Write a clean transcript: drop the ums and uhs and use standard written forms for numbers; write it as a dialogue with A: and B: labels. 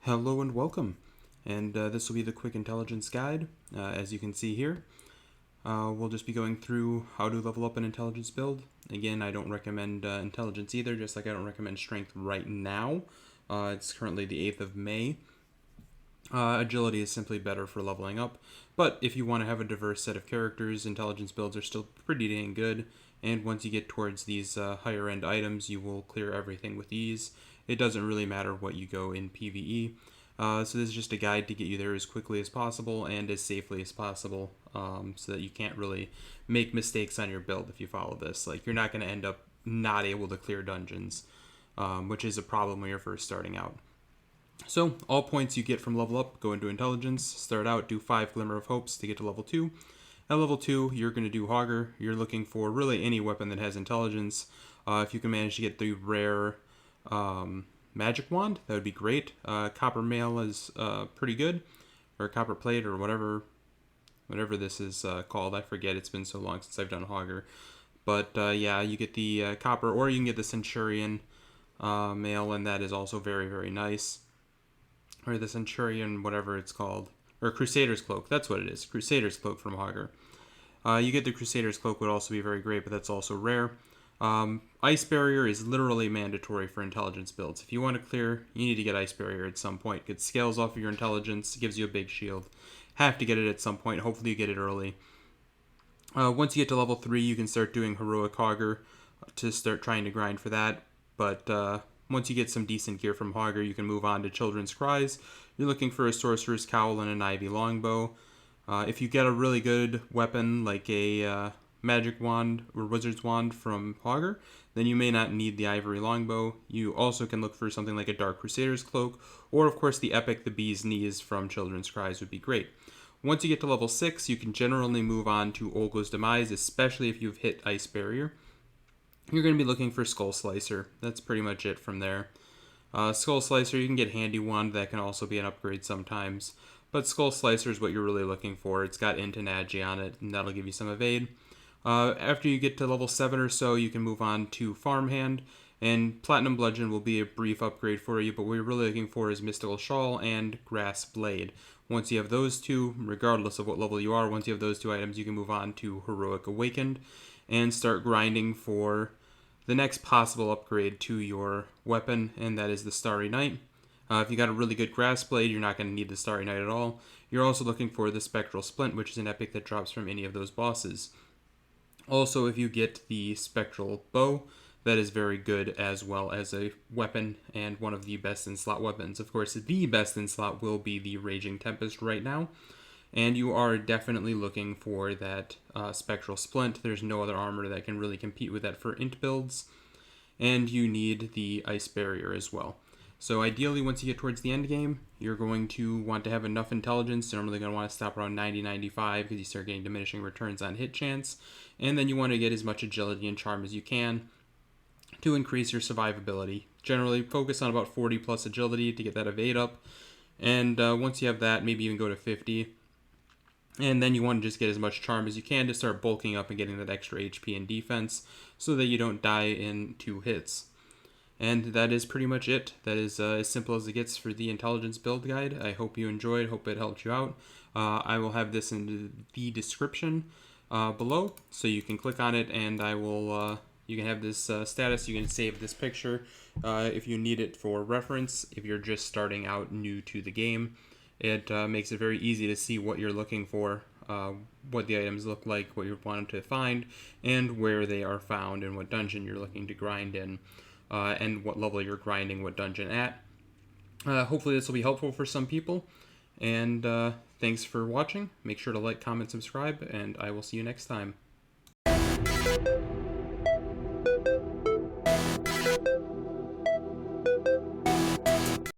A: Hello and welcome, and this will be the quick intelligence guide. As you can see here, we'll just be going through how to level up an intelligence build. Again, I don't recommend intelligence either, just like I don't recommend strength right now. It's currently the 8th of May. Agility is simply better for leveling up, but if you want to have a diverse set of characters, intelligence builds are still pretty dang good, and once you get towards these higher end items, you will clear everything with ease. It doesn't really matter what you go in PvE. So this is just a guide to get you there as quickly as possible and as safely as possible, so that you can't really make mistakes on your build if you follow this. Like, you're not going to end up not able to clear dungeons, which is a problem when you're first starting out. So, all points you get from level up go into intelligence. Start out, do 5 Glimmer of Hopes to get to level 2. At level 2, you're going to do Hogger. You're looking for really any weapon that has intelligence. If you can manage to get the rare Magic Wand, that would be great. Copper Mail is pretty good, or Copper Plate, or whatever this is called. I forget, it's been so long since I've done Hogger. But yeah, you get the Copper, or you can get the Centurion Mail, and that is also very, very nice. Or the Centurion, whatever it's called. Or Crusader's Cloak, that's what it is. Crusader's Cloak from Hogger. You get the Crusader's Cloak, would also be very great, but that's also rare. Ice Barrier is literally mandatory for intelligence builds. If you want to clear, you need to get Ice Barrier at some point. It scales off of your intelligence, gives you a big shield. Have to get it at some point. Hopefully you get it early. Once you get to level 3, you can start doing Heroic Hogger to start trying to grind for that. But once you get some decent gear from Hogger, you can move on to Children's Cries. You're looking for a Sorcerer's Cowl and an Ivy Longbow. If you get a really good weapon like a Magic Wand or Wizard's Wand from Hogger, then you may not need the Ivory Longbow. You also can look for something like a Dark Crusader's Cloak, or of course the epic The Bee's Knees from Children's Cries would be great. Once you get to level 6, you can generally move on to Olgo's Demise, especially if you've hit Ice Barrier. You're going to be looking for Skull Slicer. That's pretty much it from there. Skull Slicer, you can get Handy Wand. That can also be an upgrade sometimes. But Skull Slicer is what you're really looking for. It's got Int and Agi on it, and that'll give you some evade. After you get to level 7 or so, you can move on to Farmhand. And Platinum Bludgeon will be a brief upgrade for you, but what you're really looking for is Mystical Shawl and Grass Blade. Once you have those two, regardless of what level you are, once you have those two items, you can move on to Heroic Awakened and start grinding for the next possible upgrade to your weapon, and that is the Starry Night. If you got a really good Grass Blade, you're not going to need the Starry Night at all. You're also looking for the Spectral Splint, which is an epic that drops from any of those bosses. Also, if you get the Spectral Bow, that is very good as well as a weapon and one of the best in slot weapons. Of course, the best in slot will be the Raging Tempest right now. And you are definitely looking for that Spectral Splint. There's no other armor that can really compete with that for int builds. And you need the Ice Barrier as well. So ideally, once you get towards the end game, you're going to want to have enough intelligence. You're normally going to want to stop around 90-95 because you start getting diminishing returns on hit chance. And then you want to get as much agility and charm as you can to increase your survivability. Generally, focus on about 40 plus agility to get that evade up. And once you have that, maybe even go to 50. And then you want to just get as much charm as you can to start bulking up and getting that extra HP and defense so that you don't die in 2 hits. And that is pretty much it. That is as simple as it gets for the intelligence build guide. I hope you enjoyed. Hope it helped you out. I will have this in the description below, so you can click on it, and I will. You can have this status. You can save this picture if you need it for reference. If you're just starting out new to the game, it makes it very easy to see what you're looking for, what the items look like, what you want them to find, and where they are found, and what dungeon you're looking to grind in. And what level you're grinding what dungeon at. Hopefully this will be helpful for some people. And thanks for watching. Make sure to like, comment, subscribe, and I will see you next time.